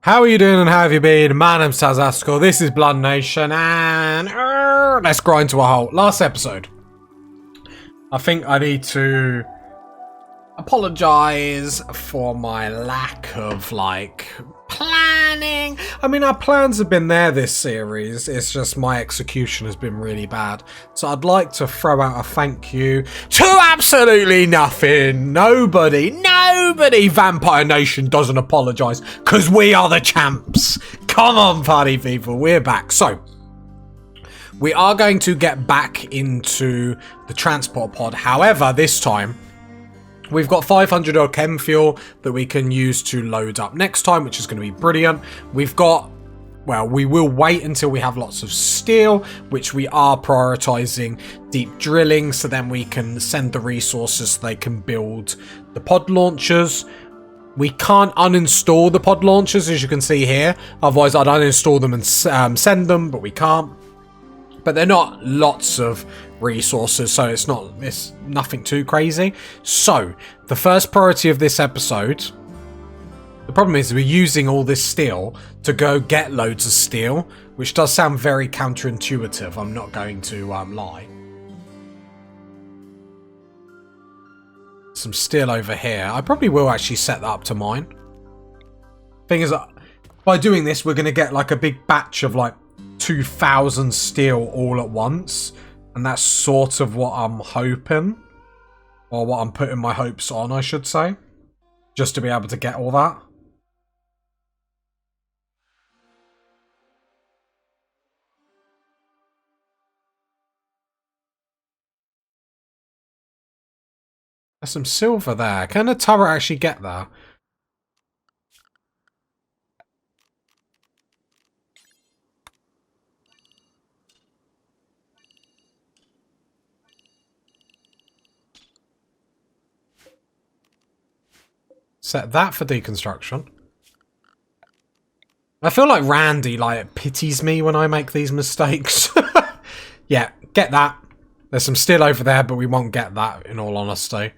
How are you doing and how have you been? My name's Tazasko, this is Blood Nation, and let's grind to a halt. Last episode, I think I need to apologise for my lack of, planning. I mean, our plans have been there this series, it's just my execution has been really bad. So I'd like to throw out a thank you to absolutely nothing. Nobody, Vampire Nation doesn't apologise, because we are the champs. Come on, party people, we're back. So, we are going to get back into the transport pod. However, this time, we've got 500 odd chem fuel that we can use to load up next time, which is going to be brilliant. We've got, well, we will wait until we have lots of steel, which we are prioritising deep drilling, so then we can send the resources so they can build the pod launchers. We can't uninstall the pod launchers, as you can see here. Otherwise, I'd uninstall them and send them, but we can't. But they're not lots of resources, so it's nothing too crazy. So, the first priority of this episode, the problem is we're using all this steel to go get loads of steel, which does sound very counterintuitive, I'm not going to lie. Some steel over here. I probably will actually set that up to mine. Thing is, by doing this, we're going to get like a big batch of like 2,000 steel all at once, and that's sort of what I'm hoping, or what I'm putting my hopes on, I should say, just to be able to get all that. There's some silver there. Can the turret actually get there? Set that for deconstruction. I feel like Randy, pities me when I make these mistakes. Yeah, get that. There's some steel over there, but we won't get that, in all honesty.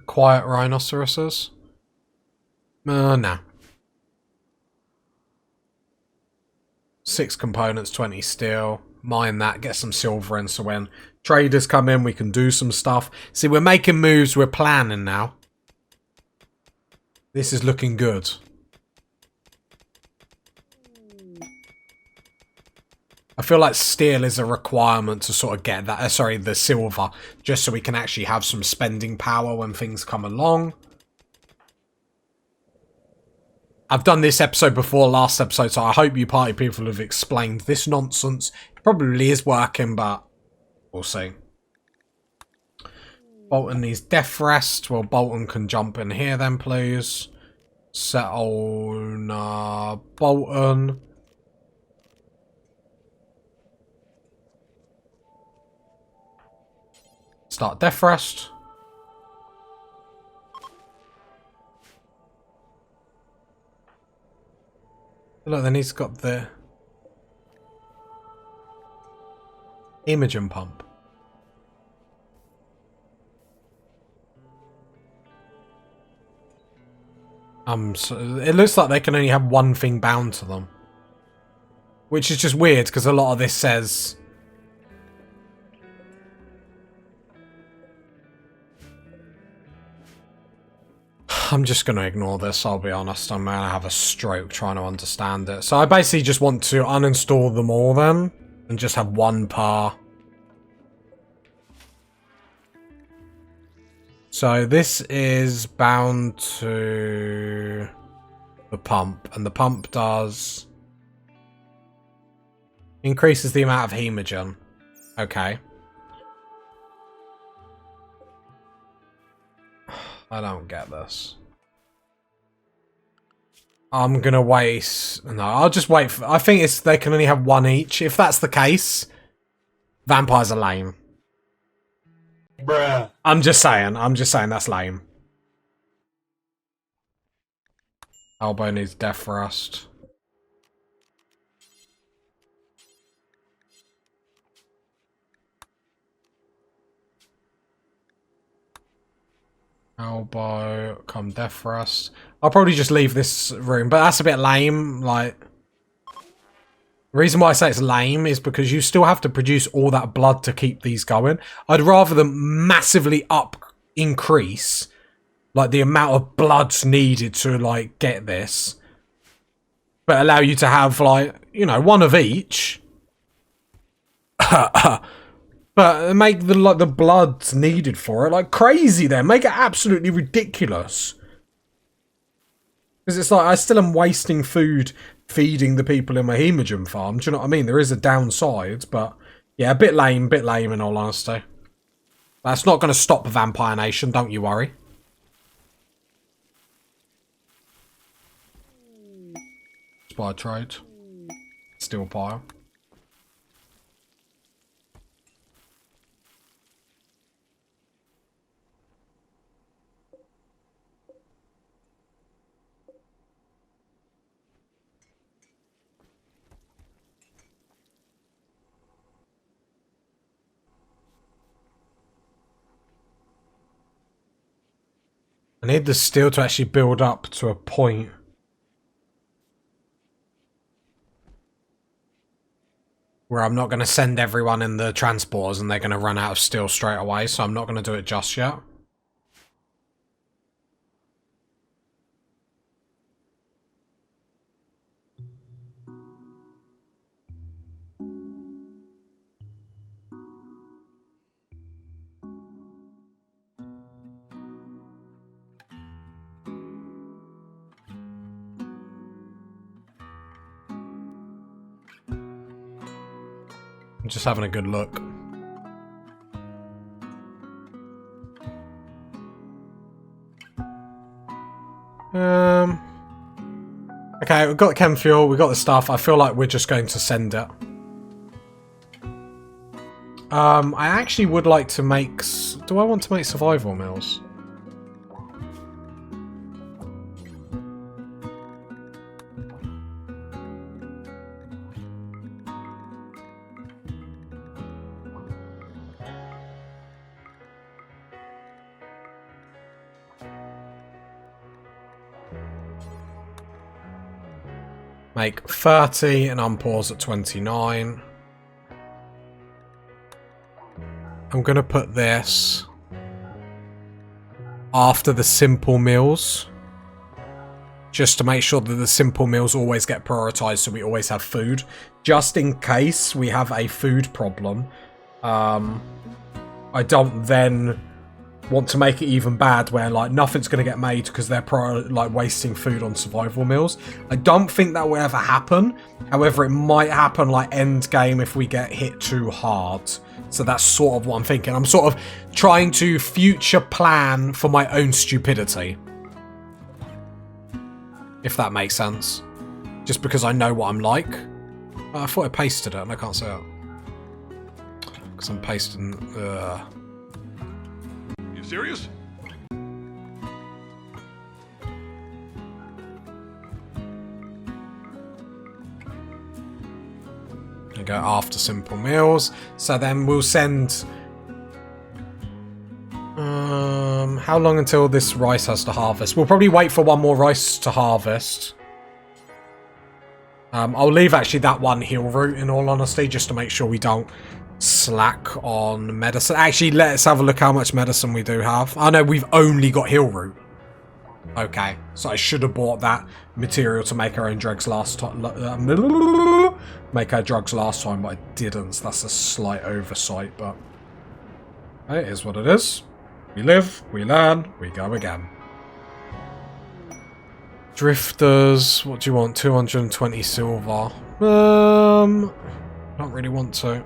Quiet rhinoceroses? Nah. 6 components, 20 steel. Mine that, get some silver in, so when traders come in, we can do some stuff. See, we're making moves, we're planning now. This is looking good. I feel like steel is a requirement to sort of get that, the silver, just so we can actually have some spending power when things come along. I've done this episode before, last episode, so I hope you party people have explained this nonsense. It probably is working, but we'll see. Bolton needs death rest. Well, Bolton can jump in here then, please. Set on Bolton. Start death rest. Look, then he's got the Imogen pump. So it looks like they can only have one thing bound to them, which is just weird because a lot of this says. I'm just going to ignore this, I'll be honest. I'm going to have a stroke trying to understand it. So I basically just want to uninstall them all then, and just have one per. So this is bound to the pump, and the pump does. Increases the amount of hemogen. Okay. I don't get this. I'm gonna wait. No, I'll just wait for. I think they can only have one each. If that's the case, vampires are lame. Bruh. I'm just saying that's lame. Elbow needs death rest. Elbow, come death thrust. I'll probably just leave this room, but that's a bit lame. Like, the reason why I say it's lame is because you still have to produce all that blood to keep these going. I'd rather them massively increase, like, the amount of blood's needed to, like, get this. But allow you to have, like, you know, one of each. But make the blood needed for it, like, crazy then. Make it absolutely ridiculous. Because it's like, I still am wasting food feeding the people in my hemogen farm. Do you know what I mean? There is a downside, but yeah, a bit lame in all honesty. That's not going to stop Vampire Nation, don't you worry. Spy trade. Steel pile. I need the steel to actually build up to a point where I'm not going to send everyone in the transporters and they're going to run out of steel straight away, so I'm not going to do it just yet. I'm just having a good look. Okay, we've got the chem fuel, we've got the stuff. I feel like we're just going to send it. I actually would like to make... Do I want to make survival meals? Make 30 and unpause at 29. I'm going to put this after the simple meals. Just to make sure that the simple meals always get prioritized so we always have food. Just in case we have a food problem. I don't then want to make it even bad where like nothing's going to get made because they're like wasting food on survival meals. I don't think that will ever happen. However, it might happen like end game if we get hit too hard. So that's sort of what I'm thinking. I'm sort of trying to future plan for my own stupidity. If that makes sense. Just because I know what I'm like. I thought I pasted it and I can't say it. Because I'm pasting... Serious? And go after simple meals. So then we'll send... how long until this rice has to harvest? We'll probably wait for one more rice to harvest. I'll leave actually that one heal route in all honesty, just to make sure we don't slack on medicine. Actually, let's have a look how much medicine we do have. I know we've only got heal root. Okay, so I should have bought that material to make our own drugs last time. Make our drugs last time, but I didn't. So that's a slight oversight, but it is what it is. We live, we learn, we go again. Drifters, what do you want? 220 silver. Don't really want to.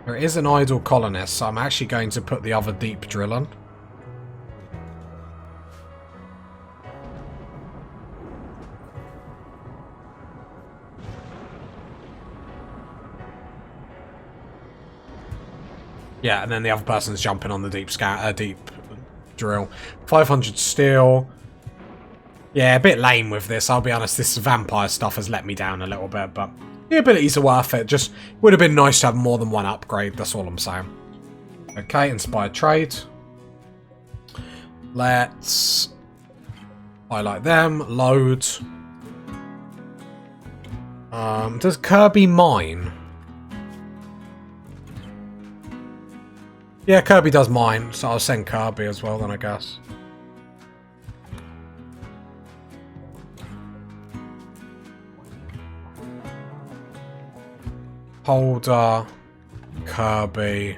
There is an idle colonist, so I'm actually going to put the other deep drill on. Yeah, and then the other person's jumping on the deep drill. 500 steel. Yeah, a bit lame with this, I'll be honest. This vampire stuff has let me down a little bit, but The abilities are worth it. Just would have been nice to have more than one upgrade. That's all I'm saying. Okay, inspired trade. Let's highlight them. Load. Does Kirby mine? Yeah, Kirby does mine, so I'll send Kirby as well then, I guess. Holder, Kirby,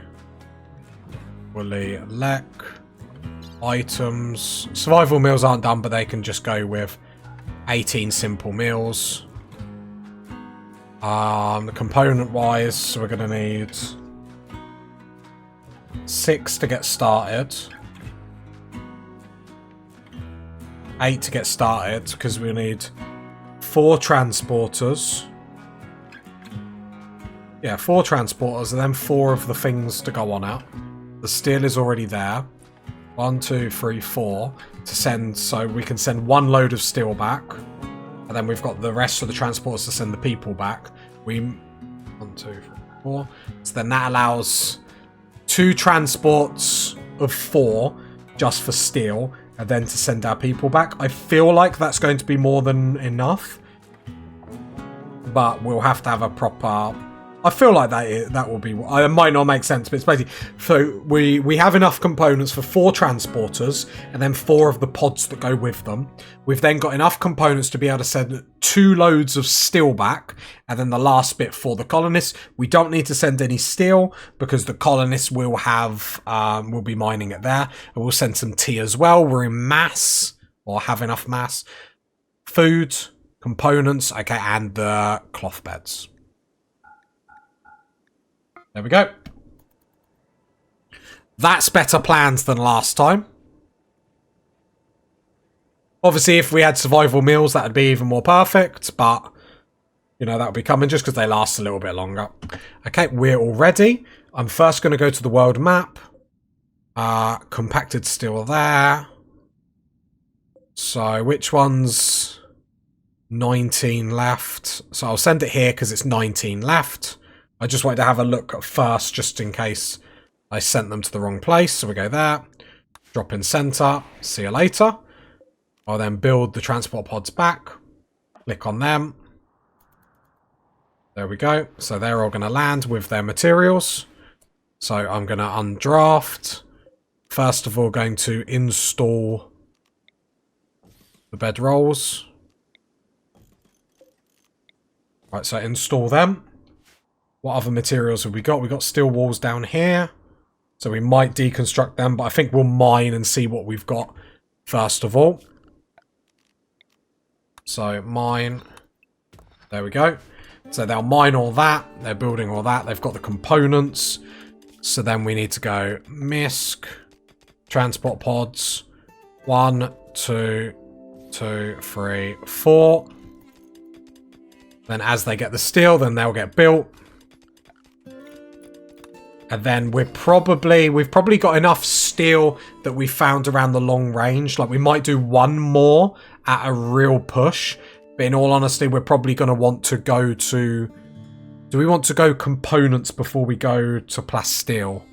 Willy, Lek, items. Survival meals aren't done, but they can just go with 18 simple meals. Component-wise, so we're going to need 6 to get started. 8 to get started, because we need 4 transporters. Yeah, 4 transporters, and then 4 of the things to go on out. The steel is already there. 1, 2, 3, 4 to send, so we can send 1 load of steel back. And then we've got the rest of the transporters to send the people back. 1, 2, 3, 4. So then that allows 2 transports of 4 just for steel, and then to send our people back. I feel like that's going to be more than enough, but we'll have to have a proper... I feel like that will be... It might not make sense, but it's basically... So we have enough components for 4 transporters, and then 4 of the pods that go with them. We've then got enough components to be able to send 2 loads of steel back, and then the last bit for the colonists. We don't need to send any steel, because the colonists will have... will be mining it there. And we'll send some tea as well. We're in mass, or have enough mass. Food, components, okay, and the cloth beds. There we go. That's better plans than last time. Obviously, if we had survival meals, that would be even more perfect. But, you know, that would be coming just because they last a little bit longer. Okay, we're all ready. I'm first going to go to the world map. Compacted steel there. So, which one's 19 left? So, I'll send it here because it's 19 left. I just wanted to have a look at first, just in case I sent them to the wrong place. So we go there, drop in center, see you later. I'll then build the transport pods back, click on them. There we go. So they're all going to land with their materials. So I'm going to undraft. First of all, going to install the bed rolls. Right, so install them. What other materials have we got? We've got steel walls down here. So we might deconstruct them, but I think we'll mine and see what we've got first of all. So mine. There we go. So they'll mine all that. They're building all that. They've got the components. So then we need to go MISC. Transport pods. 1, 2, 2, 3, 4. Then as they get the steel, then they'll get built. And then we've probably got enough steel that we found around the long range. Like, we might do 1 more at a real push. But in all honesty, we're probably going to want to go to... Do we want to go components before we go to plasteel?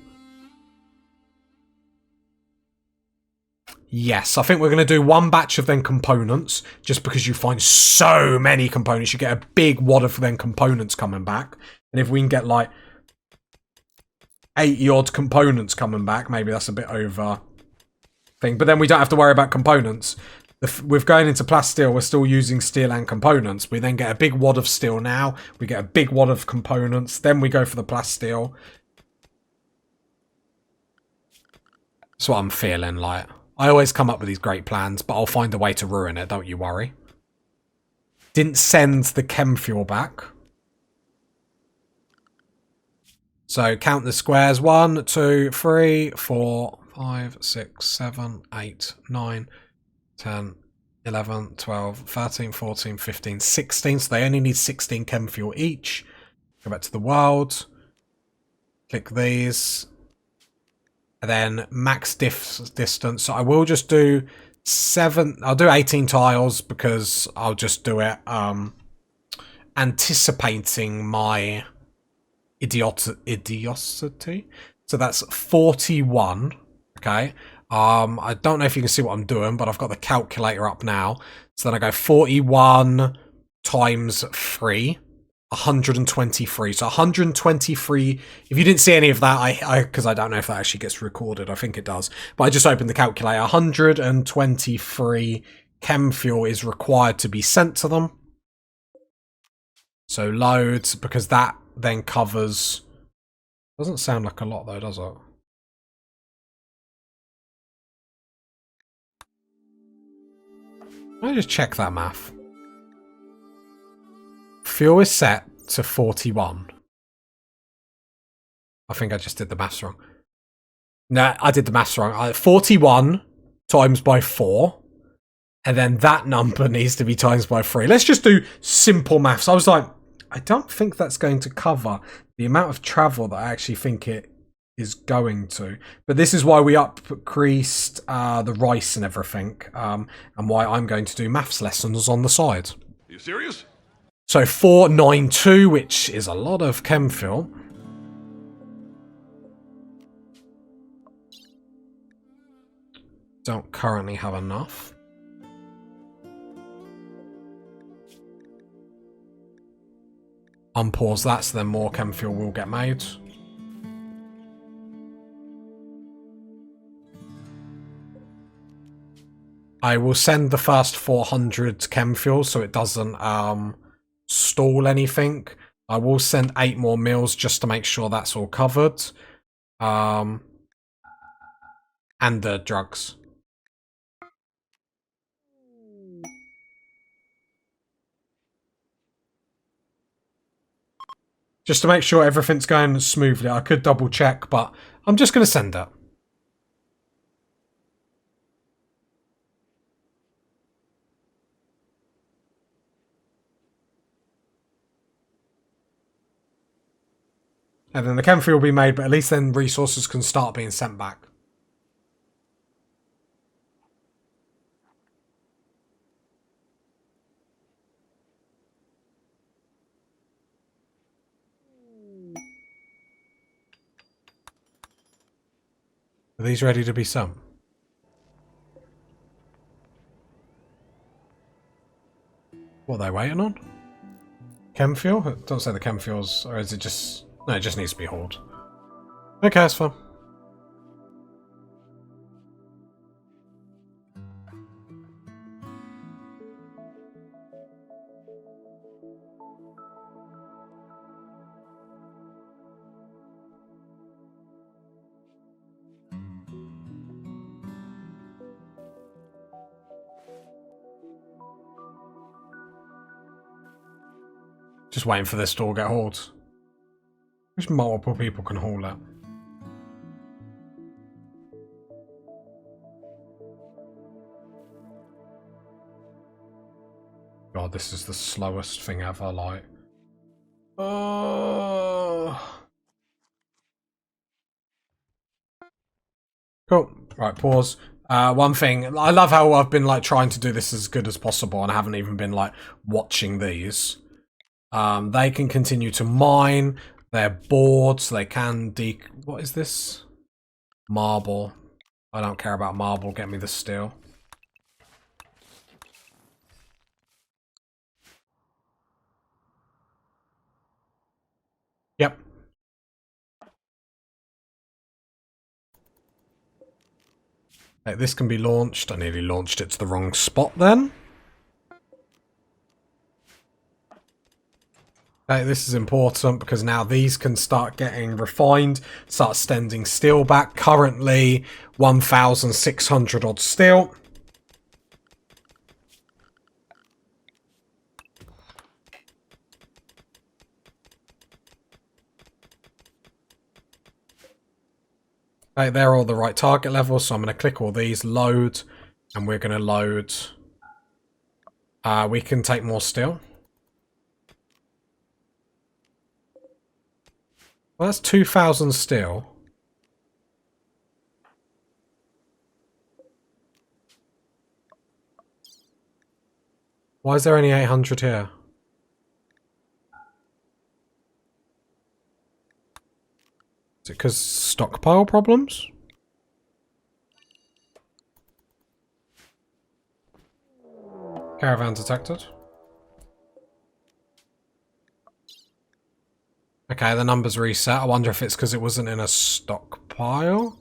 Yes, I think we're going to do 1 batch of then components. Just because you find so many components. You get a big wad of then components coming back. And if we can get like 80 odd components coming back, maybe that's a bit over thing. But then we don't have to worry about components. With going into plasteel, we're still using steel and components. We then get a big wad of steel now. We get a big wad of components. Then we go for the plasteel. That's what I'm feeling like. I always come up with these great plans, but I'll find a way to ruin it, don't you worry. Didn't send the chem fuel back. So count the squares. 1, 2, 3, 4, 5, 6, 7, 8, 9, 10, 11, 12, 13, 14, 15, 16. So they only need 16 chem fuel each. Go back to the world. Click these. And then max distance. So I will just do 7. I'll do 18 tiles because I'll just do it anticipating my idiocy. So that's 41. Okay. I don't know if you can see what I'm doing, but I've got the calculator up now. So then I go 41 times 3. 123. So 123. If you didn't see any of that, because I don't know if that actually gets recorded. I think it does. But I just opened the calculator. 123 chem fuel is required to be sent to them. So loads, because that then covers... Doesn't sound like a lot though, does it? Let me just check that math. Fuel is set to 41. I think I just did the maths wrong. No, I did the maths wrong. 41 times by 4. And then that number needs to be times by 3. Let's just do simple maths. I was like, I don't think that's going to cover the amount of travel that I actually think it is going to. But this is why we increased the rice and everything. And why I'm going to do maths lessons on the side. Are you serious? So 492, which is a lot of chem fuel. Don't currently have enough. Unpause that, so then more chem fuel will get made. I will send the first 400 chem fuel so it doesn't stall anything. I will send 8 more meals just to make sure that's all covered. And the drugs. Just to make sure everything's going smoothly. I could double check, but I'm just going to send it. And then the chem fuel will be made, but at least then resources can start being sent back. Are these ready to be sent? What are they waiting on? Chem fuel? It doesn't say the chem fuels, or is it just... No, it just needs to be hauled. Okay, that's fine. Just waiting for this to all get hauled. Which multiple people can haul it? God, this is the slowest thing ever, like... Cool. Right, pause. One thing, I love how I've been like trying to do this as good as possible and I haven't even been like watching these. They can continue to mine. They're bored, so they can what is this? Marble. I don't care about marble. Get me the steel. Yep. Okay, this can be launched. I nearly launched it to the wrong spot then. Okay, this is important because now these can start getting refined, start sending steel back. Currently 1,600 odd steel. Okay, they're all the right target levels, so I'm going to click all these, load, and we're going to load. We can take more steel. Well, that's 2,000 steel. Why is there only 800 here? it because stockpile problems? Caravan detected. Okay, the number's reset. I wonder if it's because it wasn't in a stockpile.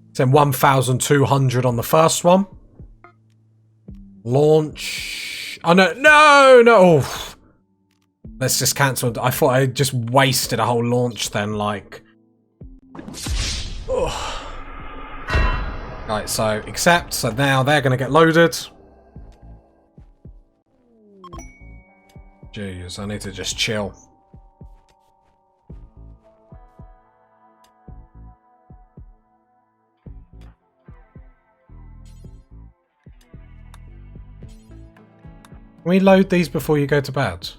It's in 1,200 on the first one. Launch. Oh, no. No, no. Oh. Let's just cancel. I thought I just wasted a whole launch then, like. Oh. Right, so accept. So now they're going to get loaded. Jeez, I need to just chill. Can we load these before you go to bed?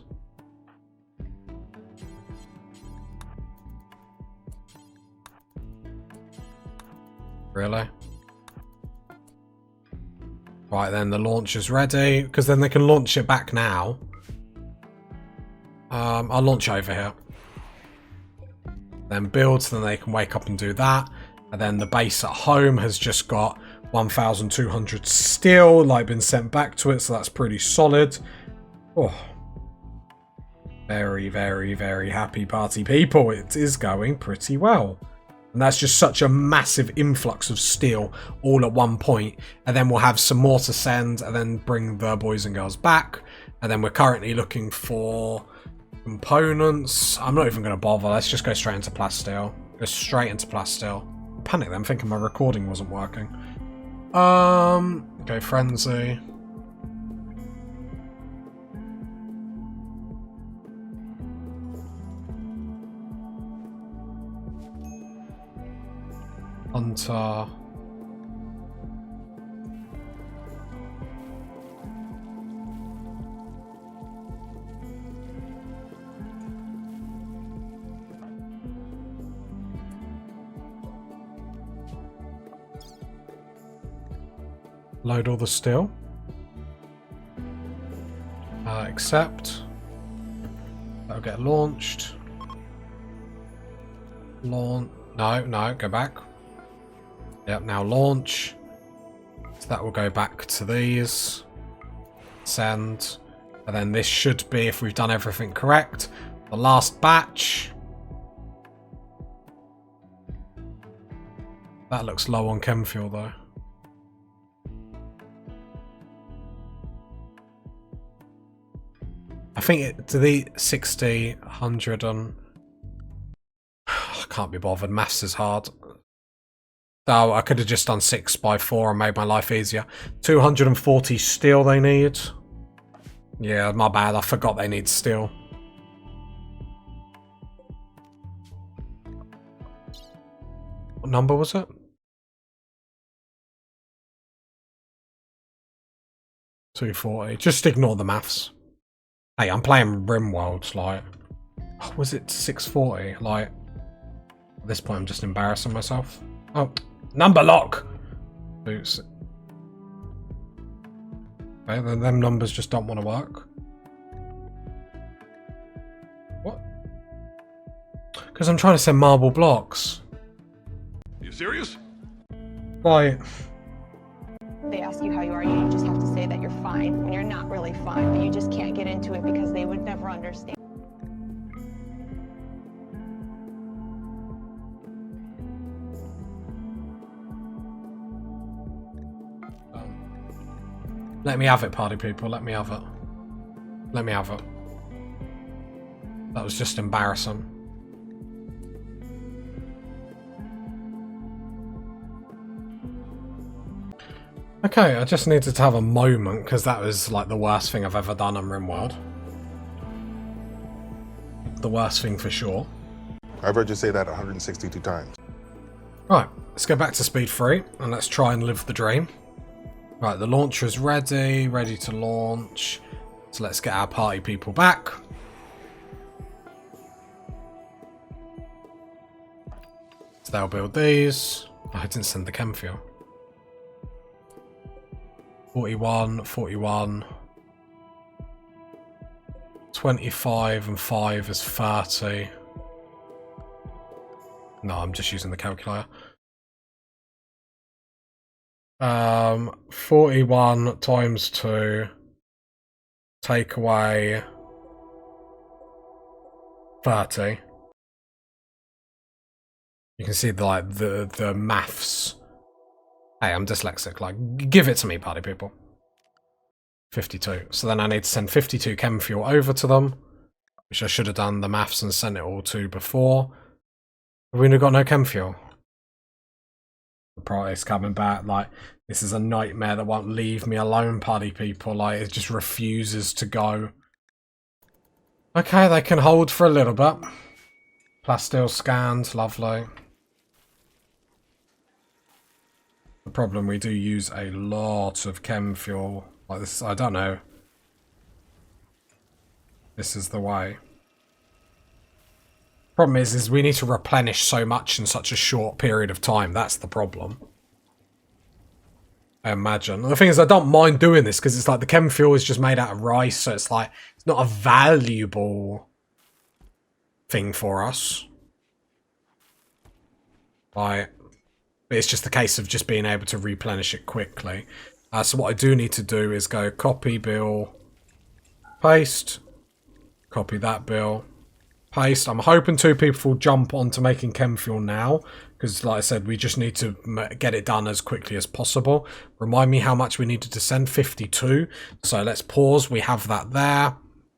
Really? Right, then the launch is ready, because then they can launch it back now. I'll launch over here. Then build, so then they can wake up and do that. And then the base at home has just got 1,200 steel, like been sent back to it, so that's pretty solid. Oh. Very, very, very happy party people. It is going pretty well. And that's just such a massive influx of steel all at one point. And then we'll have some more to send and then bring the boys and girls back. And then we're currently looking for components. I'm not even going to bother. Let's just go straight into plasteel. Go straight into plasteel. Panic then, thinking my recording wasn't working. Go frenzy. Hunter. Load all the steel. Accept. That'll get launched. Launch. No, go back. Yep, now launch. So that will go back to these. Send. And then this should be, if we've done everything correct, the last batch. That looks low on chem fuel though. I think it to the 60, 100 and I can't be bothered. Maths is hard. Oh, I could have just done 6 by 4 and made my life easier. 240 steel they need. Yeah, my bad. I forgot they need steel. What number was it? 240. Just ignore the maths. Hey, I'm playing Rimworld, like... Oh, was it 640? Like... At this point, I'm just embarrassing myself. Oh, number lock! Oops. Okay, then them numbers just don't want to work. What? Because I'm trying to send marble blocks. You serious? Right. They ask you how you are, you just have to say that you're fine when you're not really fine, but you just can't get into it because they would never understand. Let me have it, party people. Let me have it. Let me have it. That was just embarrassing. Okay, I just needed to have a moment because that was like the worst thing I've ever done on Rimworld. The worst thing for sure. I've heard you say that 162 times. Right, let's go back to speed 3 and let's try and live the dream. Right, the launcher is ready to launch. So let's get our party people back. So they'll build these. Oh, I didn't send the chem fuel. 41, 41. 25 and 5 is 30. No, I'm just using the calculator. 41 times 2. Take away 30. You can see the maths. Hey, I'm dyslexic. Like, give it to me, party people. 52. So then I need to send 52 chem fuel over to them, which I should have done the maths and sent it all to before. We've got no chem fuel. The price coming back. Like, this is a nightmare that won't leave me alone, party people. Like, it just refuses to go. Okay, they can hold for a little bit. Plasteel scanned, lovely. The problem, we do use a lot of chem fuel. Like this, I don't know. This is the way. Problem is we need to replenish so much in such a short period of time. That's the problem. I imagine. The thing is, I don't mind doing this because it's like the chem fuel is just made out of rice, so it's like it's not a valuable thing for us. Like, but it's just the case of just being able to replenish it quickly. So what I do need to do is go copy bill, paste, copy that bill, paste. I'm hoping 2 people will jump onto making chem fuel now, because like I said, we just need to get it done as quickly as possible. Remind me how much we needed to send, 52. So let's pause, we have that there.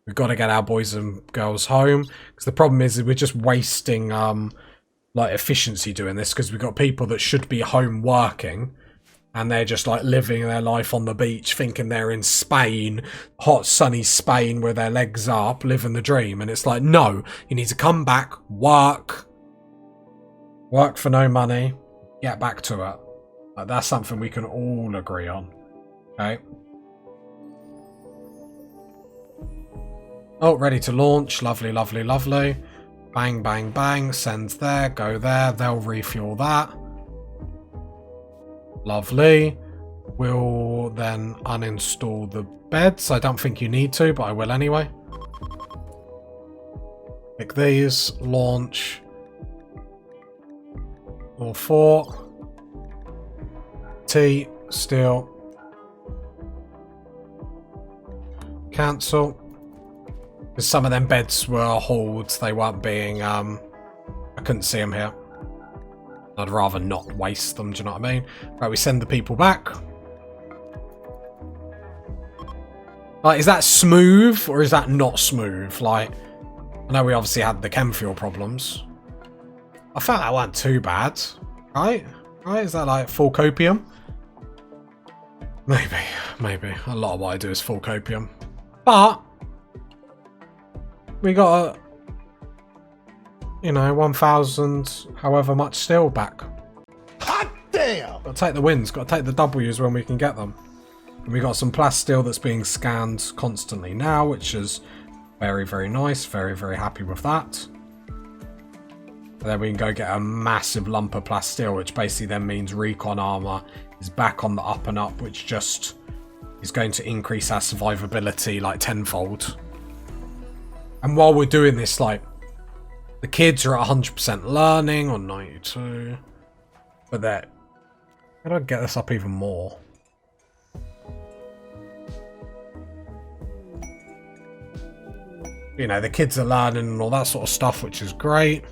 We've got to get our boys and girls home, because the problem is we're just wasting like efficiency doing this, because we've got people that should be home working, and they're just like living their life on the beach thinking they're in Spain, hot sunny Spain with their legs up, living the dream. And it's like, no, you need to come back, work for no money, get back to it. Like, that's something we can all agree on. Okay. Oh, ready to launch. Lovely, lovely, lovely. Bang, bang, bang. Sends there, go there. They'll refuel that. Lovely. We'll then uninstall the beds. I don't think you need to, but I will anyway. Pick these. Launch. All 4. T. Still. Cancel. Because some of them beds were hauled. They weren't being... I couldn't see them here. I'd rather not waste them, do you know what I mean? Right, we send the people back. Like, is that smooth or is that not smooth? Like, I know we obviously had the chem fuel problems. I felt that weren't too bad, right? Right? Is that like full copium? Maybe, maybe. A lot of what I do is full copium. But we got a, you know, 1,000 however much steel back. Hot damn! Got to take the wins, got to take the W's when we can get them. And we got some plasteel that's being scanned constantly now, which is very, very nice. Very, very happy with that. And then we can go get a massive lump of plasteel, which basically then means recon armor is back on the up and up, which just is going to increase our survivability like tenfold. And while we're doing this, like, the kids are at 100% learning on 92. But they're... How do I get this up even more? You know, the kids are learning and all that sort of stuff, which is great.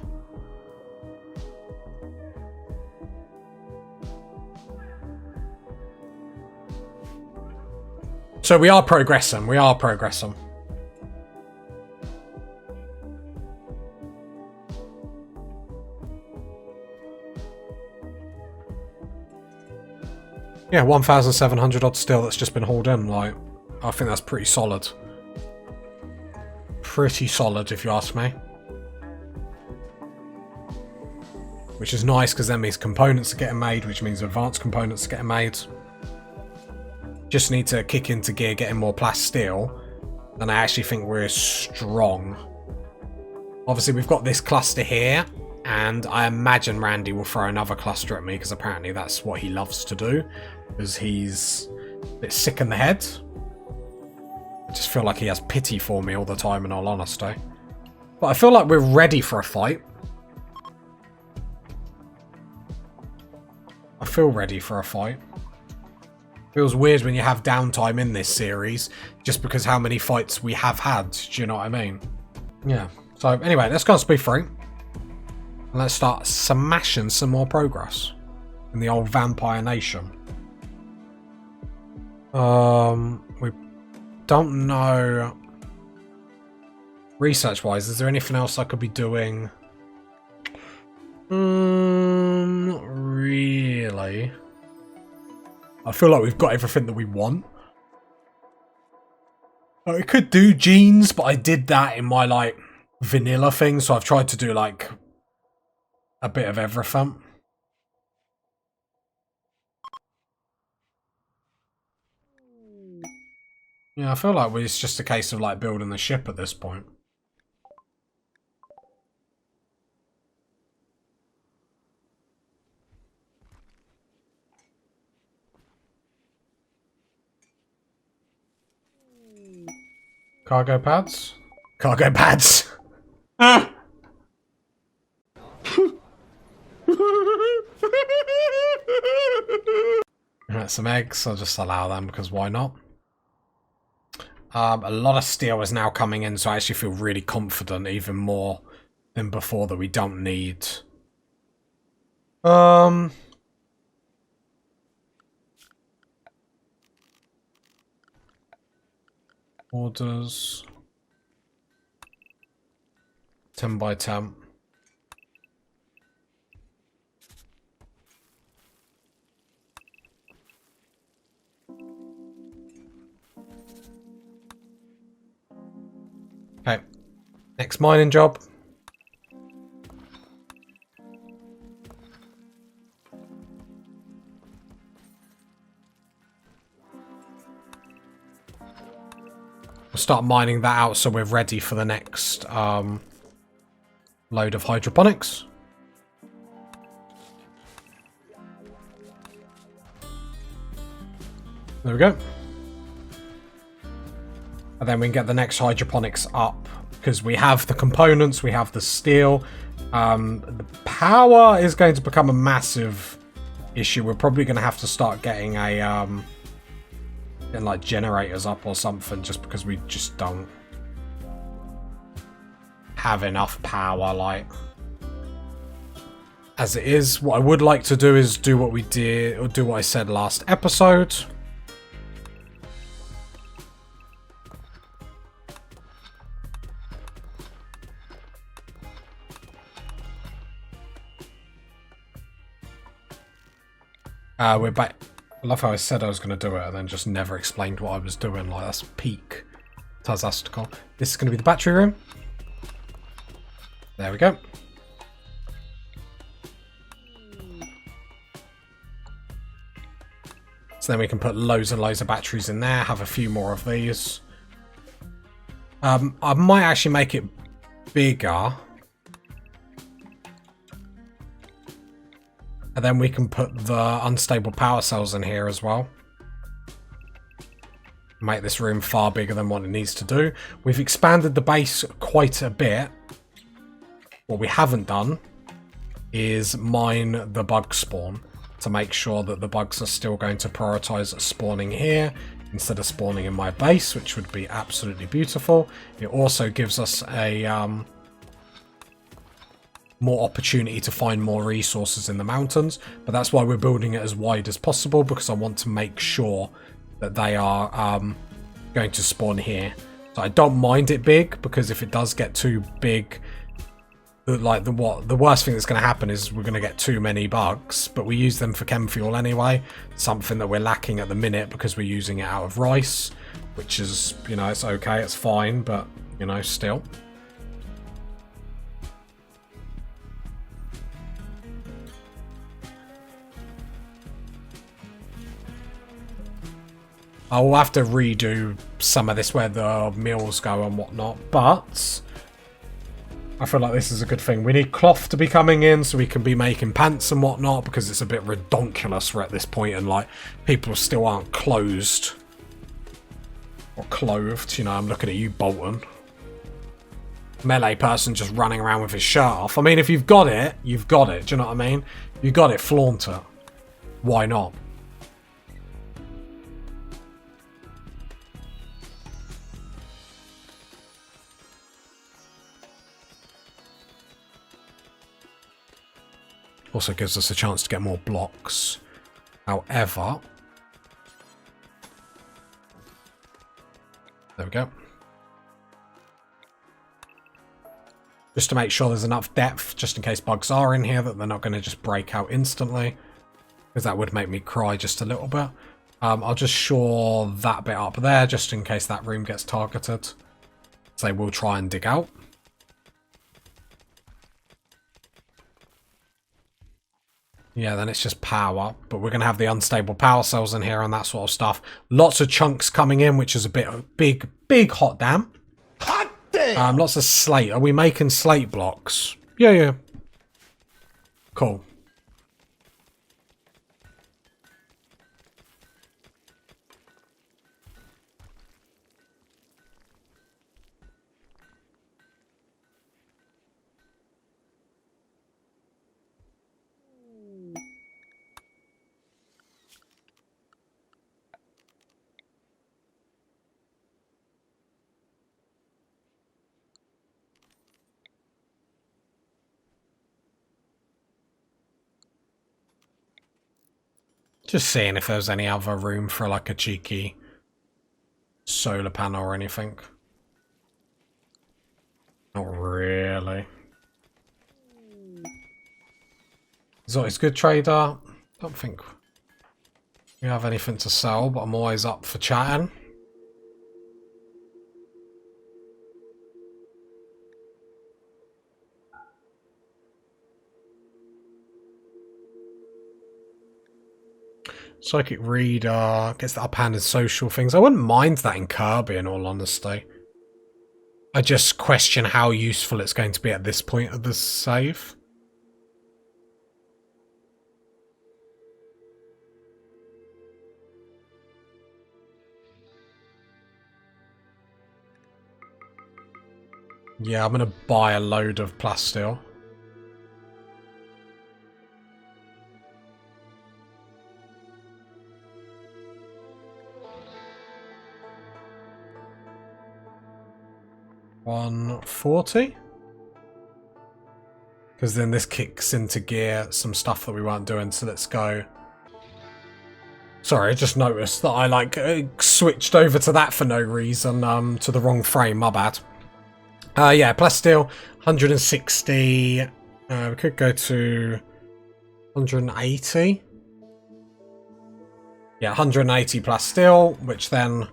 So we are progressing, we are progressing. Yeah, 1,700 odd steel that's just been hauled in. Like, I think that's pretty solid. Pretty solid, if you ask me. Which is nice, because that means components are getting made, which means advanced components are getting made. Just need to kick into gear getting more plasteel, and I actually think we're strong. Obviously, we've got this cluster here, and I imagine Randy will throw another cluster at me, because apparently that's what he loves to do, because he's a bit sick in the head. I just feel like he has pity for me all the time, in all honesty. But I feel like we're ready for a fight. feel ready for a fight. Feels weird when you have downtime in this series, just because how many fights we have had. Do you know what I mean? Yeah. So anyway, let's go on speed 3. And let's start smashing some more progress in the old Vampire Nation. We don't know. Research-wise, is there anything else I could be doing? Not really. I feel like we've got everything that we want. I could do genes, but I did that in my, like, vanilla thing, so I've tried to do, like, a bit of everything. Yeah, I feel like it's just a case of, like, building the ship at this point. Cargo pads? Cargo pads! Right, some eggs. I'll just allow them because why not? A lot of steel is now coming in, so I actually feel really confident, even more than before, that we don't need. Orders. 10 by 10. Okay. Next mining job. We'll start mining that out so we're ready for the next load of hydroponics. There we go. And then we can get the next hydroponics up because we have the components, we have the steel. The power is going to become a massive issue. We're probably going to have to start getting a getting like generators up or something, just because we just don't have enough power, like, as it is. What I would like to do is do what we did, or do what I said last episode. We're back. I love how I said I was going to do it and then just never explained what I was doing. Like, that's peak Tazastical. This is going to be the battery room. There we go. So then we can put loads and loads of batteries in there, have a few more of these. I might actually make it bigger. And then we can put the unstable power cells in here as well. Make this room far bigger than what it needs to do. We've expanded the base quite a bit. What we haven't done is mine the bug spawn to make sure that the bugs are still going to prioritize spawning here instead of spawning in my base, which would be absolutely beautiful. It also gives us a more opportunity to find more resources in the mountains, but that's why we're building it as wide as possible, because I want to make sure that they are going to spawn here. So I don't mind it big, because if it does get too big, like the worst thing that's going to happen is we're going to get too many bugs, but we use them for chem fuel anyway, something that we're lacking at the minute because we're using it out of rice, which is, you know, it's okay, it's fine, but, you know, still. I'll have to redo some of this where the mills go and whatnot, but I feel like this is a good thing. We need cloth to be coming in so we can be making pants and whatnot, because it's a bit redonkulous at this point, and like people still aren't closed or clothed. You know, I'm looking at you, Bolton. Melee person just running around with his shirt off. I mean, if you've got it, you've got it. Do you know what I mean? You got it, flaunt it. Why not? Also gives us a chance to get more blocks. However, there we go. Just to make sure there's enough depth, just in case bugs are in here, that they're not going to just break out instantly. Because that would make me cry just a little bit. I'll just shore that bit up there, just in case that room gets targeted. So they will try and dig out. Yeah, then it's just power. But we're going to have the unstable power cells in here and that sort of stuff. Lots of chunks coming in, which is a bit big hot damn. Hot damn! Lots of slate. Are we making slate blocks? Yeah. Cool. Just seeing if there's any other room for like a cheeky solar panel or anything. Not really. Zoe's good trader. Don't think we have anything to sell, but I'm always up for chatting. Psychic Reader gets the uphanded social things. I wouldn't mind that in Kirby, in all honesty. I just question how useful it's going to be at this point of the save. Yeah, I'm going to buy a load of plasteel. $140? Because then this kicks into gear some stuff that we weren't doing, so let's go. Sorry, I just noticed that I switched over to that for no reason, to the wrong frame, my bad. Yeah, plasteel, 160. We could go to 180. Yeah, 180 plasteel, which then...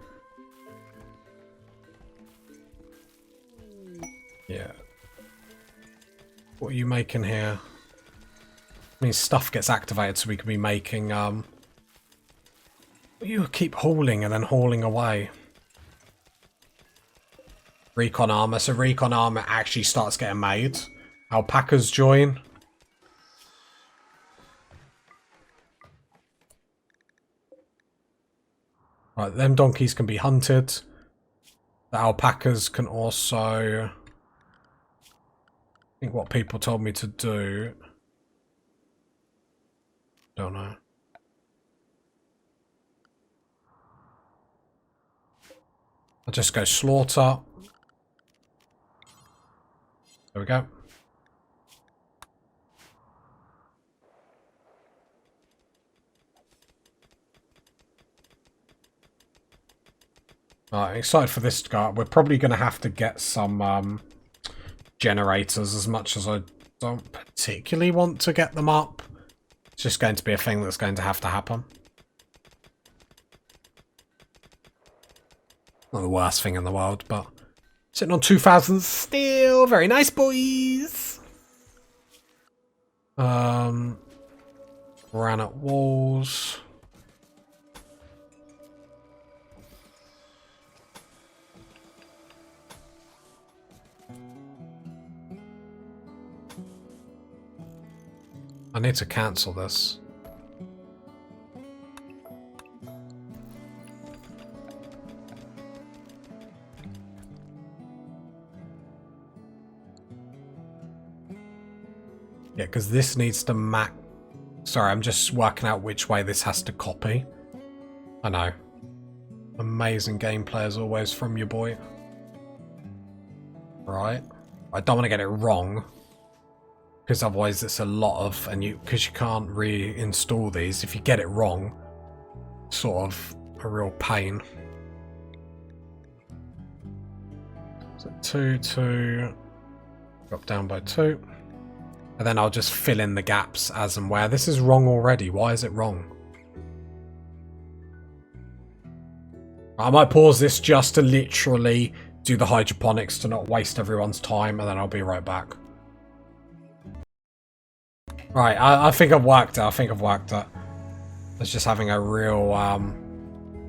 Yeah. What are you making here? I mean, stuff gets activated so we can be making, you keep hauling and then hauling away. Recon armor. So recon armor actually starts getting made. Alpacas join. Right, them donkeys can be hunted. The alpacas can also... I think what people told me to do. Don't know. I'll just go slaughter. There we go. Alright, excited for this to go up. We're probably going to have to get some generators, as much as I don't particularly want to get them up. It's just going to be a thing that's going to have to happen. Not the worst thing in the world, but sitting on 2,000 steel. Very nice, boys. Granite walls. I need to cancel this. Yeah, because this needs to max Sorry, I'm just working out which way this has to copy. I know. Amazing gameplay as always from your boy. Right. I don't want to get it wrong. Because otherwise it's a lot of... And because you can't reinstall these. If you get it wrong, sort of a real pain. So 2, 2... Drop down by 2. And then I'll just fill in the gaps as and where. This is wrong already. Why is it wrong? I might pause this just to literally do the hydroponics to not waste everyone's time, and then I'll be right back. Right, I think I've worked it. I was just having a real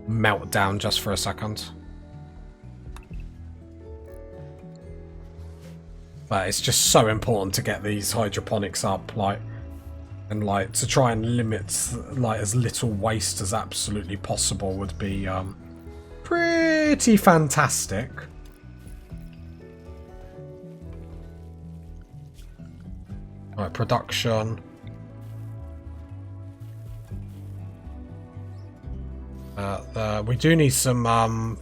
meltdown just for a second. But it's just so important to get these hydroponics up, and to try and limit as little waste as absolutely possible would be pretty fantastic. Right, production. We do need some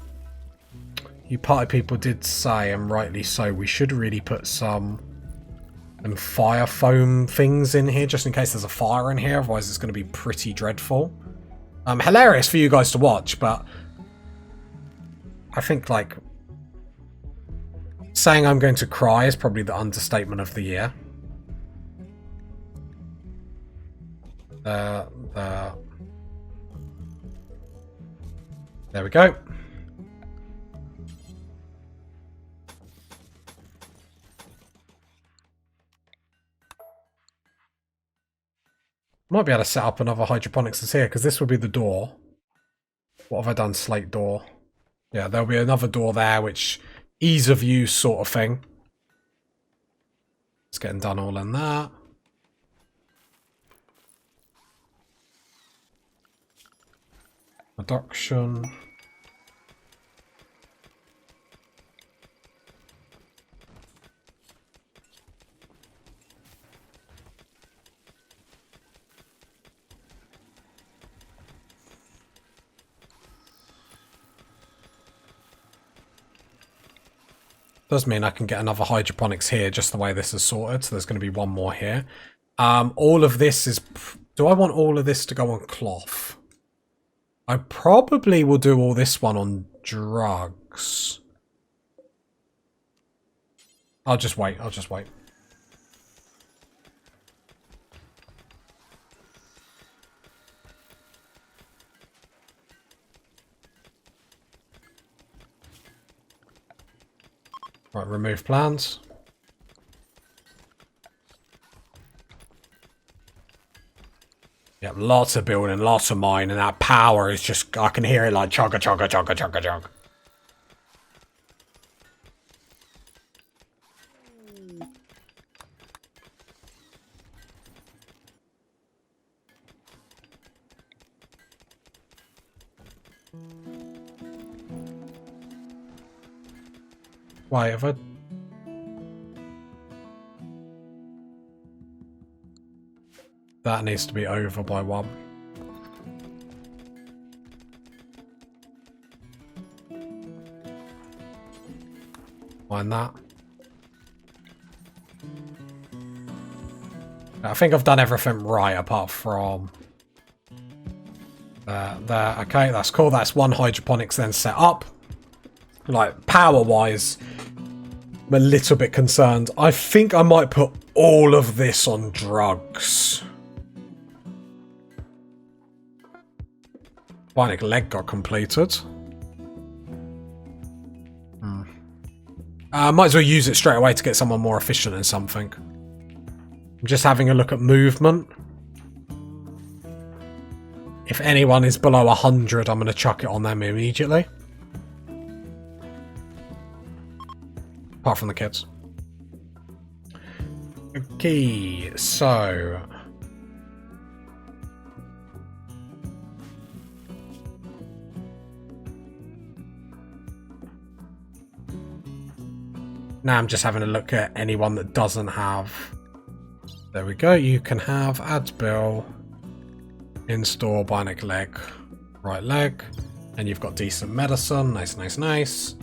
you party people did say, and rightly so, we should really put some fire foam things in here, just in case there's a fire in here, otherwise it's going to be pretty dreadful. Hilarious for you guys to watch, but I think, saying I'm going to cry is probably the understatement of the year. There we go. Might be able to set up another hydroponics that's here, because this would be the door. What have I done? Slate door. Yeah, there'll be another door there, which ease of use sort of thing. It's getting done all in that. Production. Does mean I can get another hydroponics here, just the way this is sorted. So there's going to be one more here. All of this is... Do I want all of this to go on cloth? I probably will do all this one on drugs. I'll just wait. Right, remove plans. Yep, lots of building, lots of mine, and that power is just, I can hear it like chugga chugga chugga chugga chugga. Wait, have I... That needs to be over by 1. Mind that. I think I've done everything right apart from... there. Okay, that's cool. That's one hydroponics then set up. Power-wise, I'm a little bit concerned. I think I might put all of this on drugs. Bionic leg got completed. Might as well use it straight away to get someone more efficient in something. I'm just having a look at movement. If anyone is below 100, I'm going to chuck it on them immediately. Apart from the kids. Okay, so... Now I'm just having a look at anyone that doesn't have... There we go, you can have add bill. In-store bionic leg. Right leg. And you've got decent medicine. Nice, nice, nice.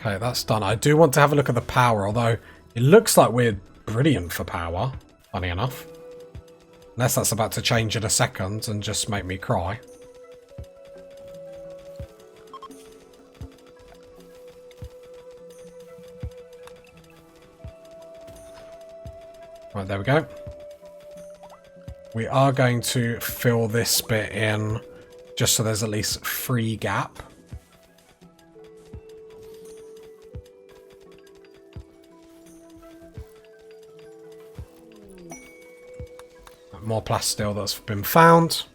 Okay, that's done. I do want to have a look at the power, although it looks like we're brilliant for power, funny enough. Unless that's about to change in a second and just make me cry. Right, there we go. We are going to fill this bit in just so there's at least 3 gap. More plasteel that's been found.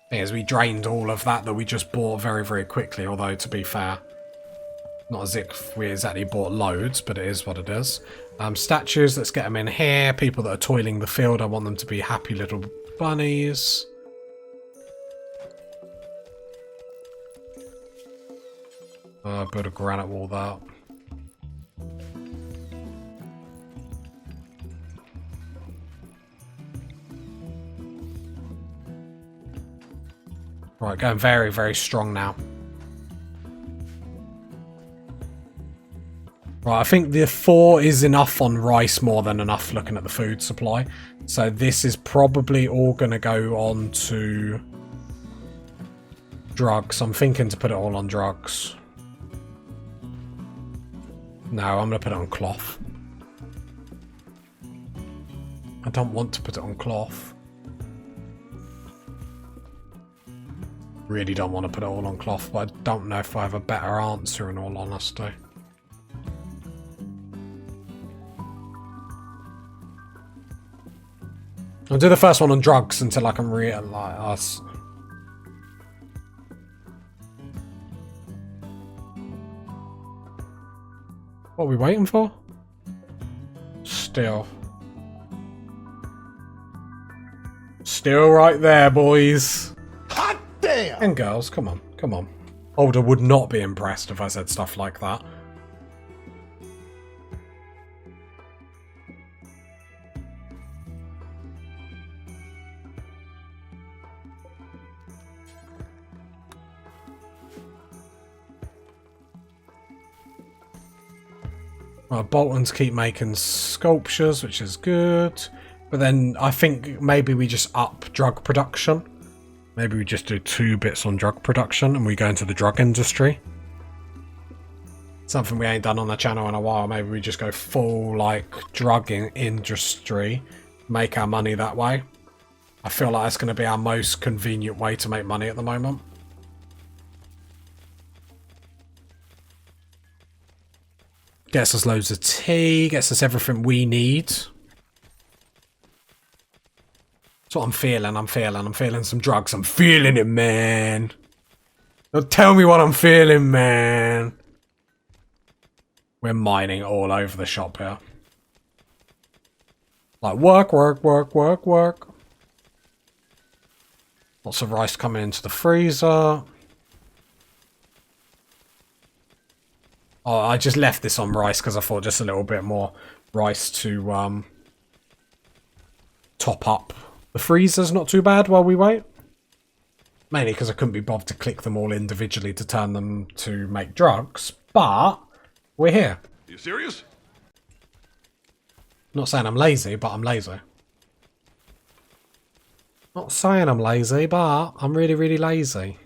Thing is, we drained all of that we just bought very, very quickly, although to be fair, not as if we exactly bought loads, but it is what it is. Statues, let's get them in here. People that are toiling the field, I want them to be happy little bunnies. Build a granite wall there. Right, going very, very strong now. Right, I think the 4 is enough on rice, more than enough looking at the food supply. So this is probably all going to go on to drugs. I'm thinking to put it all on drugs. No, I'm going to put it on cloth. I don't want to put it on cloth. Really don't want to put it all on cloth, but I don't know if I have a better answer in all honesty. I'll do the first one on drugs until I can realise. What are we waiting for? Still right there, boys. Damn. And girls, come on, come on. Older would not be impressed if I said stuff like that. Boltons keep making sculptures, which is good. But then I think maybe we just up drug production. Maybe we just do 2 bits on drug production and we go into the drug industry. Something we ain't done on the channel in a while. Maybe we just go full, like, drug industry. Make our money that way. I feel like that's going to be our most convenient way to make money at the moment. Gets us loads of tea. Gets us everything we need. That's what I'm feeling. I'm feeling some drugs. I'm feeling it, man. Don't tell me what I'm feeling, man. We're mining all over the shop here. Like, work. Lots of rice coming into the freezer. Oh, I just left this on rice because I thought just a little bit more rice to top up. The freezer's not too bad while we wait. Mainly because I couldn't be bothered to click them all individually to turn them to make drugs. But we're here. You serious? Not saying I'm lazy, but I'm lazy. Not saying I'm lazy, but I'm really, really lazy.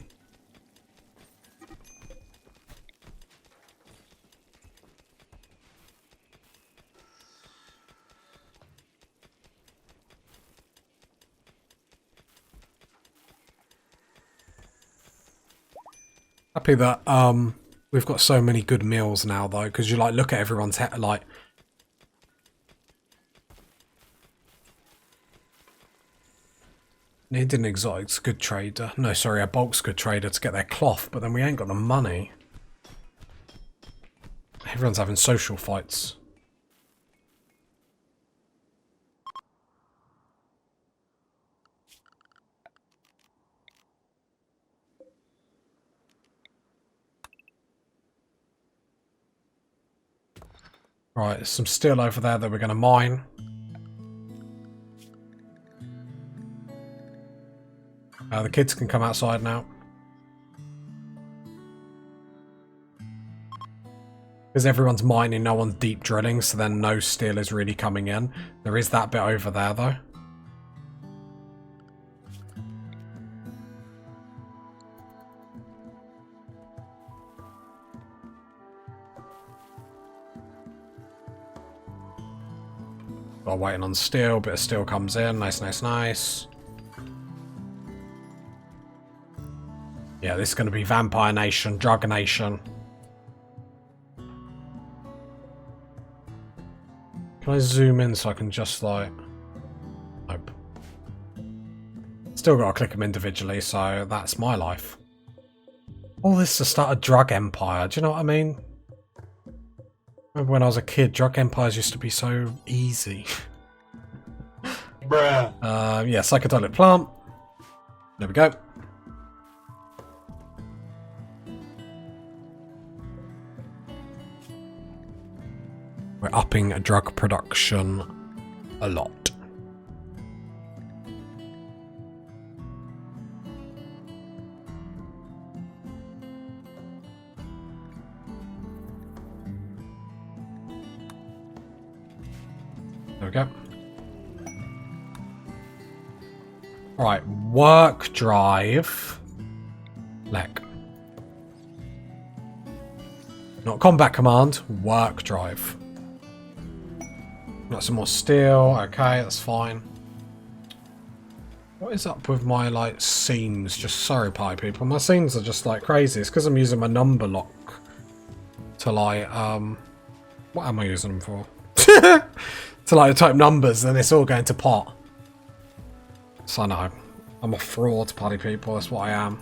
Happy that we've got so many good meals now though, because you like look at everyone's head like Need an exotics good trader. No, sorry, a bulk's good trader to get their cloth, but then we ain't got the money. Everyone's having social fights. Right, there's some steel over there that we're going to mine. The kids can come outside now. Because everyone's mining, no one's deep drilling, so then no steel is really coming in. There is that bit over there, though. While waiting on steel, bit of steel comes in. Nice, nice, nice. Yeah, this is going to be Vampire Nation, Drug Nation. Can I zoom in so I can just like... Nope. Still got to click them individually, so that's my life. All this to start a drug empire, do you know what I mean? Remember when I was a kid, drug empires used to be so easy. Bruh. Yeah, psychedelic plant. There we go. We're upping drug production a lot. There we go. Right, work drive. Lek. Not combat command, work drive. Got some more steel. Okay, that's fine. What is up with my, like, scenes? Just sorry, pie people. My scenes are just, like, crazy. It's because I'm using my number lock to, like, what am I using them for? To, like, type numbers, and it's all going to pot. So, no. I'm a fraud, party people. That's what I am.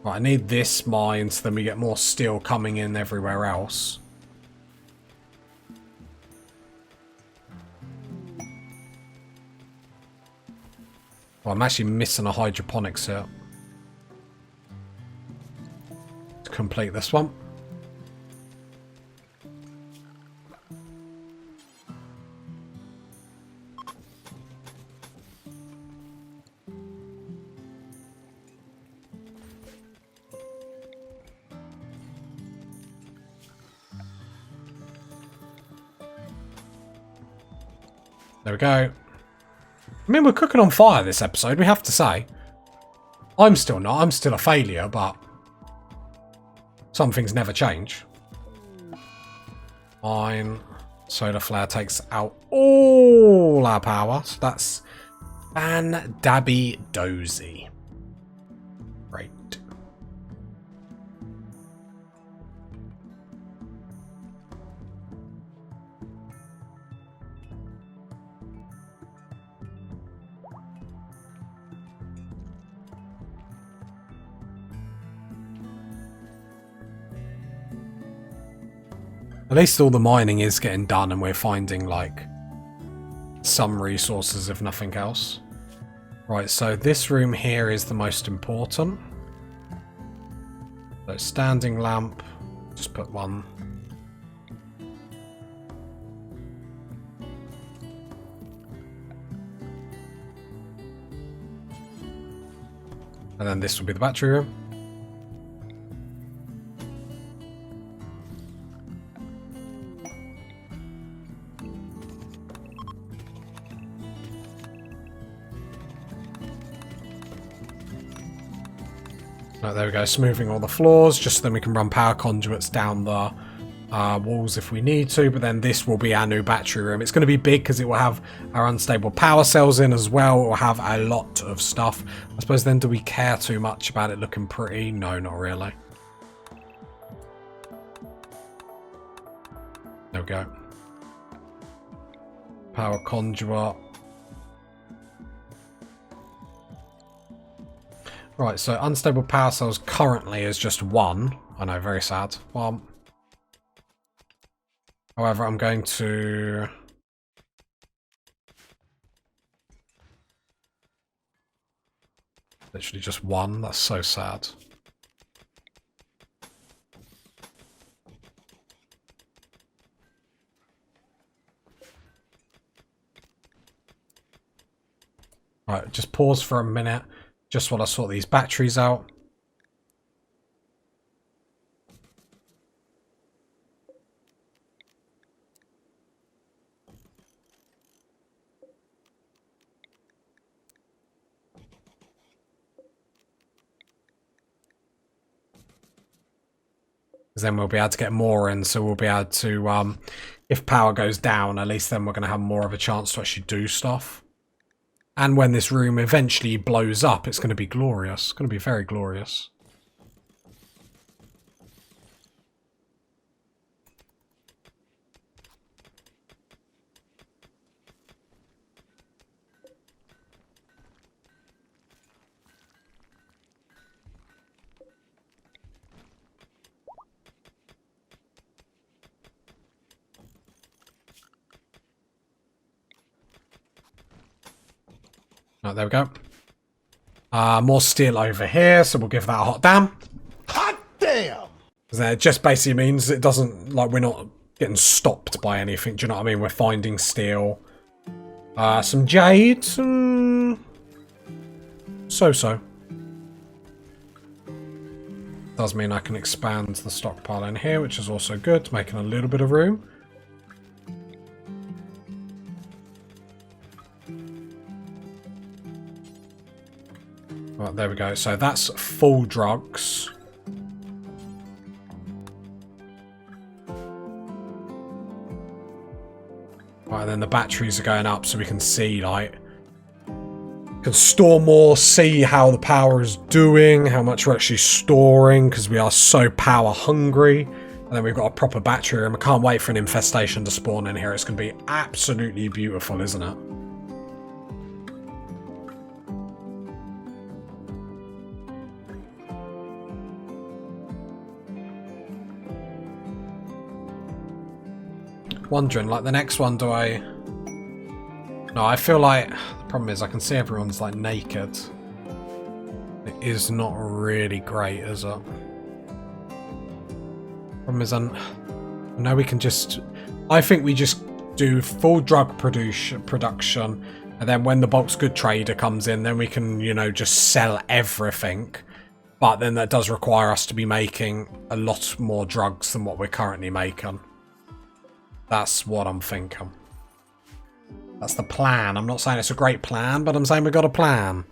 Right, I need this mine so then we get more steel coming in everywhere else. Well, I'm actually missing a hydroponics here to complete this one. There we go. I mean, we're cooking on fire this episode, we have to say. I'm still not. I'm still a failure, but some things never change. Fine. Solar flare takes out all our power. So that's fan-dabby dozy. Great. At least all the mining is getting done and we're finding, like, some resources if nothing else. Right, so this room here is the most important. So standing lamp, just put one. And then this will be the battery room. Right, there we go, smoothing all the floors, just so then we can run power conduits down the walls if we need to, but then this will be our new battery room. It's going to be big because it will have our unstable power cells in as well. It will have a lot of stuff. I suppose then, do we care too much about it looking pretty? No, not really. There we go. Power conduit. Right, so unstable power cells currently is just 1. I know, very sad. Well, however, I'm going to... Literally just 1. That's so sad. Right, just pause for a minute, just while I sort these batteries out. Because then we'll be able to get more in, so we'll be able to, if power goes down, at least then we're going to have more of a chance to actually do stuff. And when this room eventually blows up, it's going to be glorious. It's going to be very glorious. Oh, there we go. More steel over here, so we'll give that a hot damn. Hot damn! That just basically means it doesn't, like, we're not getting stopped by anything. Do you know what I mean? We're finding steel. Some jade. So-so. Does mean I can expand the stockpile in here, which is also good, making a little bit of room. Right, there we go. So that's full drugs. Right, then the batteries are going up so we can see, like, can store more, see how the power is doing, how much we're actually storing, because we are so power hungry. And then we've got a proper battery room. I can't wait for an infestation to spawn in here. It's going to be absolutely beautiful, isn't it? Wondering, like, the next one, do I... No, I feel like... The problem is I can see everyone's, like, naked. It is not really great, is it? Problem is, I know we can just... I think we just do full drug production, and then when the bulk's good trader comes in, then we can, you know, just sell everything. But then that does require us to be making a lot more drugs than what we're currently making. That's what I'm thinking. That's the plan. I'm not saying it's a great plan, but I'm saying we've got a plan.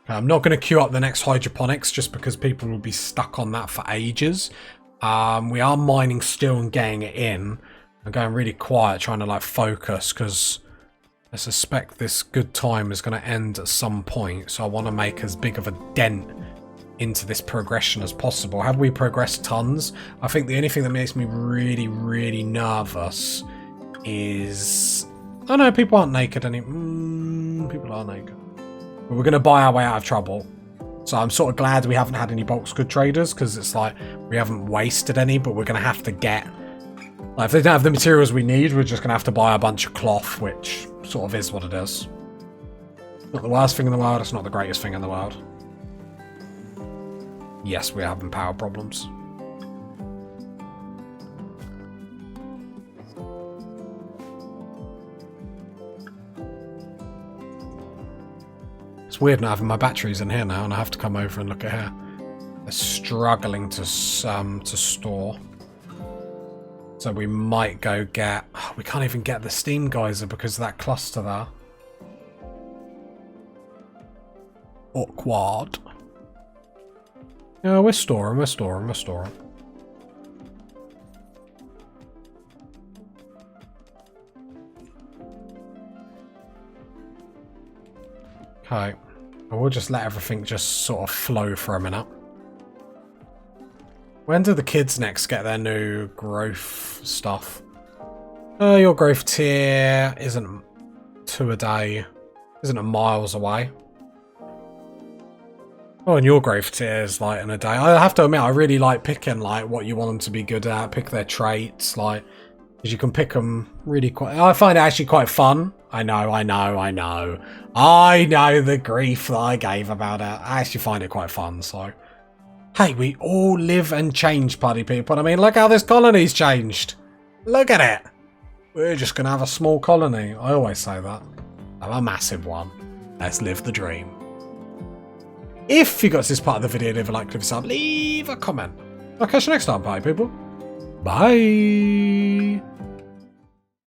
I'm not going to queue up the next hydroponics just because people will be stuck on that for ages. We are mining steel and getting it in. I'm going really quiet, trying to, like, focus, because I suspect this good time is going to end at some point. So I want to make as big of a dent into this progression as possible. Have we progressed tons? I think the only thing that makes me really, really nervous is... Oh no, people aren't naked anymore. People are naked. But we're going to buy our way out of trouble. So I'm sort of glad we haven't had any bulks good traders, because it's like we haven't wasted any, but we're going to have to get... Like, if they don't have the materials we need, we're just going to have to buy a bunch of cloth, which sort of is what it is. Not the worst thing in the world, it's not the greatest thing in the world. Yes, we're having power problems. It's weird not having my batteries in here now, and I have to come over and look at here. They're struggling to store. So we might go get... Oh, we can't even get the steam geyser because of that cluster there. Awkward. Yeah, we're storing. Okay. We'll just let everything just sort of flow for a minute. When do the kids next get their new growth stuff? Your growth tier isn't 2 a day. Isn't a miles away. Oh, and your growth tier is like in a day. I have to admit, I really like picking like what you want them to be good at. Pick their traits, like, because you can pick them really quite. I find it actually quite fun. I know the grief that I gave about it. I actually find it quite fun. So, hey, we all live and change, party people. I mean, look how this colony's changed. Look at it. We're just gonna have a small colony. I always say that. Have a massive one. Let's live the dream. If you got to this part of the video, leave a like, leave a sub, leave a comment. I'll catch you next time, party people. Bye.